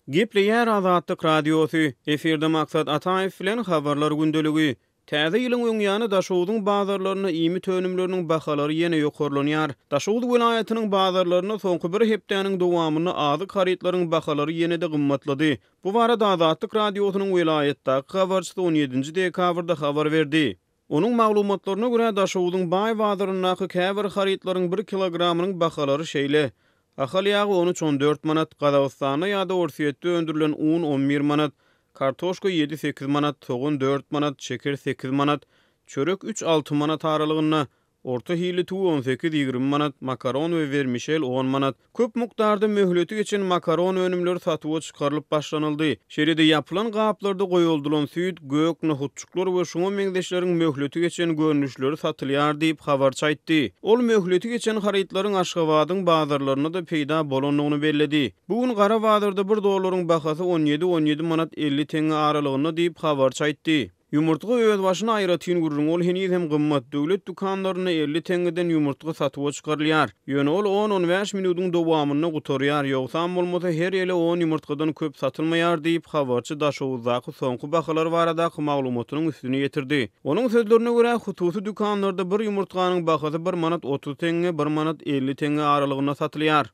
Gepleýär Azatlyk Radiosu, eferde maksat Ataýew bilen habarlar gündeligi. Täze ýylyň öňýany daşowdyň bazarlaryna ými tönümleriniň bahalary ýene ýokarlanýar. Daşowdy welaýatynyň bazarlaryna soňky bir hepdäniň dowamyny azy haritlaryň bahalary ýene-de gymmatlady. Bu barada Azatlyk Radiosynyň welaýatdaky habarçysy 17-nji dekabrda habar berdi. Onun maglumatlaryna görä daşowdyň baý bazarynyňky käbir haritlaryň 1 kilogramynyň bahalary şeýle. Ahal yağı 13-14 manat, Qazaqstana ýa-da Orsiýetde öndürilen un 11 manat, kartoşka 7-8 manat, soğun 4 manat, şeker 8 manat, çörek 3-6 manat aralygyna, orta hili tuğ 18-20 manat, makaron we vermişel 10 manat. Köp mukdarda möhleti geçen makaron önümleri satyga çykarylyp başlanyldy. Şeride yapılan gaplarda goýuldylan süýt, gök, nohutçuklar we şoňa meňdeşleriň möhleti geçen görnüşleri satylýar diýip habarçy aýtdy. Ol möhleti geçen haritlaryň Aşgabatyň bazarlaryna da peýda bolanyny belledi. Bugün Gara bazarda bir dolaryň bahasy 17 manat 50 teňe aralygyna diýip habarçy aýtdy. Yumurtga öz başyna aýratyn gurrun ol heni hem gymmat döwlet dukanlaryna 50 teňeden yumurtga satyp çykarylýar. Ýöne ol 10-15 minutyň dowamyny gutarýar, ýogsa bolmasa her ýeli 10 yumurtgadan köp satylmaýar diýip habarçy daşowdaky soňky bahalar baradaky maglumatynyň üstüne ýetirdi. Onuň sözlerine görä hususy dukanlarda bir yumurtganyň bahasy 1 manat 30 teňe, 1 manat 50 teňe aralygyna satylýar.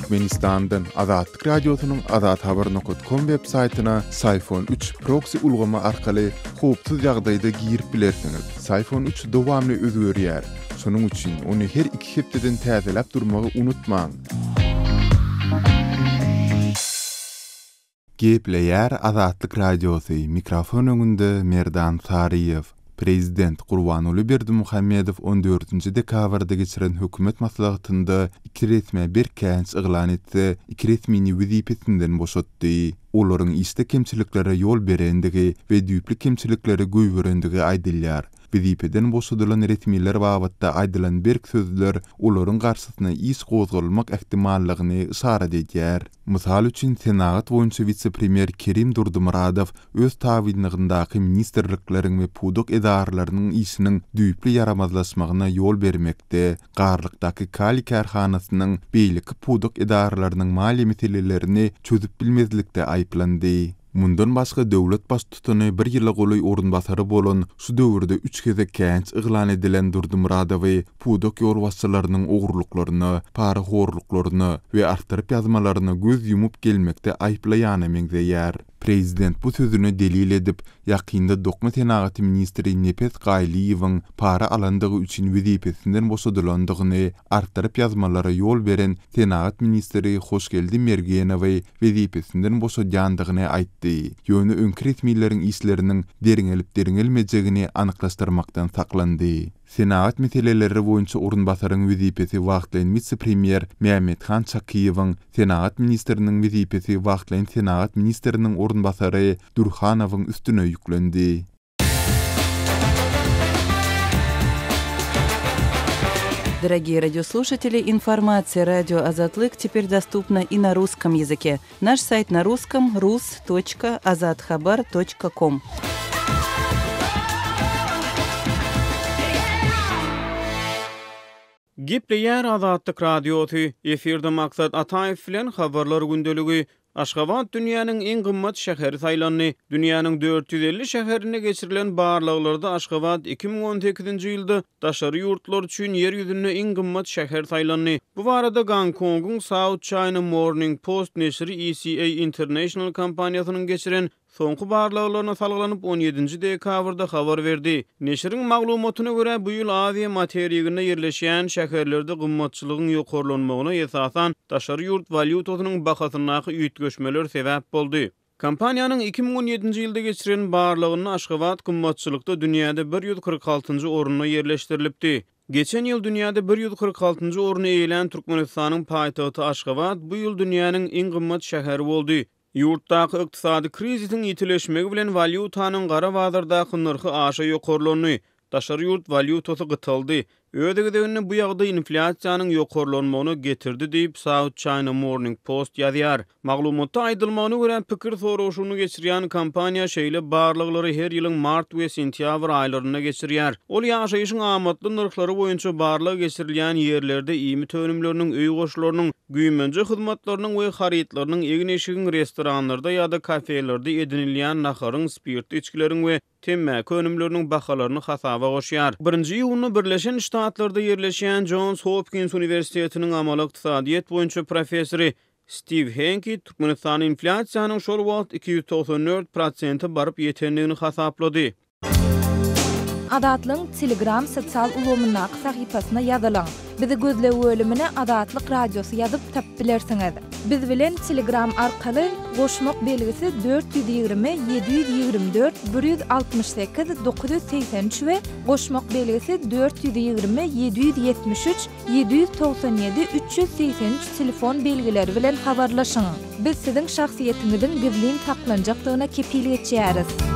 Türkmenistan'dan Azatlyk Radiosynyň azathabar.com websaytyna Sayfon 3 proxy ulgama arkaly howpsuz ýagdaýda girip bilersiňiz. Sayfon 3 dowamly özgörýär. Şonuň üçin ony her 2 hepdeden täzeläp durmagy unutmaň. Gepleýär Azatlyk Radiosy mikrofon öňünde Merdan Sariýew. Prezident Gurbanuly Berdimuhammedow 14-nji dekabrda geçiren hökümet maslahatynda 2 resmi bir känç yglan etdi, 2 resmini wezipesinden boşatdy. Olaryň iste kemçiliklere ýol berendigi we düýpli kemçiliklere göýberendigi aýdylýar. Wezipeden boşadylan resmiler babatda aýdylan berk sözler olaryň garşysyna iş gozgolmak ähtimallygyny isara edýär. Mysal üçin Senat boýunça vice-premier Kerim Durdumuradow öz tawinligyndaky ministerlikleriň we pudok edaralarynyň işiniň düýpli yaramazlaşmagyna ýol bermekde, garlykdaky Kali karhanasynyň beýleki pudok edaralarynyň mali meselelerini çözüp bilmezlikde aýplandy. Mundan başga döwlet baş tutany bir ýyla goly orunbasary bolan şu döwürde 3 keze känç yglan edilen Durdumuradow pudok ýolbaşçylarynyň ogurlyklaryny, para horluklaryny we artyryp ýazmalaryny göz yumup gelmekde aýplaýany meňzeýär. Prezident bu sözüne delil edip, ýakynda Dokma Senagaty ministri Nepes Gaýliýewiň para alandygy üçin wezipesinden boşadylandygyny artyryp ýazmalary ýol beren Senagat ministri Hoşgeldi Mergenow wezipesinden boşadýandygyny aýtdy. Ýöne öňki resmiýetleriň işleriniň deriňelip deriňelmejegini anyklaşdyrmakdan saklandy. Senagat meseleleri boýunça orunbasaryň wezipesi wagtlaýan vice-premier Mehmethan Çakyýewiň, Senagat ministriniň wezipesi wagtlaýan Senagat ministriniň orunbasary Durhanowyň üstüne ýüklendi. Дорогие радиослушатели, информация «Радио Азатлык» теперь доступна и на русском языке. Наш сайт на русском rus.azathabar.com. Gepleýär Azatlyk Radiosu, eferde maksat Ataýew bilen habarlar gündeligi. Aşgabat dünýäniň en gymmat şäheri saýlandy. Dünýäniň 450 şäherine geçirilen barlyklarda Aşgabat 2018-nji ýylda daşary ýurtlar üçin ýer ýüzünde en gymmat şäher saýlandy. Bu barada Gongkongyň South China Morning Post neşri ECA International kompaniýasynyň geçiren soňky barlyklaryna salgylanyp 17-nji dekabrda habar berdi. Neşriň maglumatyna görä bu ýyl Aziýa materiýeginde ýerleşýän şäherlerde gymmatçylygyň ýokarlanmagyna esasan daşary ýurt valyutasynyň bahasynaky üýtgeşmeler sebäp boldy. Kompaniýanyň 2017-nji ýylda geçiren barlygyny Aşgabat gymmatçylykda dünýäde 146-njy orunyna ýerleşdirilipdi. Geçen ýyl dünýäde 146-njy oruny eýlen Türkmenistanyň paýtagty Aşgabat bu ýyl dünýäniň en gymmat şäheri boldy. Ýurtdaky ykdysady krizisiň ýitileşmegi bilen valyutanyň gara bazardaky narhy aşa ýokarlandy. Daşary ýurt valyutasy gytyldy Ödegedegini bu ýagdaý inflasiýanyň ýokarlanmagyna getirdi diýip South China Morning Post ýazýar. Maglumatda aýdylmagyna görä pikir soraşygyny geçirýän kompaniýa şeýle barlyklary her ýylyň mart we sentýabr aýlaryna geçirýär. Ol ýaşaýyşyň amatly narhlary boýunça barlyk geçirilýän ýerlerde ými tönümleriniň, öý goşularynyň, güýmenje hyzmatlarynyň we harytlarynyň egin eşigiň restoranlarda ýa-da kafelerde edinilýän naharyň, spirtli içkilerin we temme könümleriniň bahalaryny hasaba goşýar. 1-nji ýylyny Birleşen Ştatlarda ýerleşýän Johns Hopkins Universitetiniň amaly ykdysadyýet boýunça professory Steve Henke Türkmenistan inflasiýanyň şol wagt 294% baryp ýetenligini hasaplady. Adatlyň Telegram sosial ulgamyna sahypasyna ýazylaň. Bizi gözlegi bölümine Adatlyk radiosu ýazyp tap bilersiňiz. Biz bilen Telegram arkaly goşmak belgisi 420 724 168 983 we goşmak belgisi 420 773 797 383 telefon belgileri bilen habarlaşyň. Biz siziň şahsiýetiňizin gizlin saklanjakdygyna kepillik etýäris.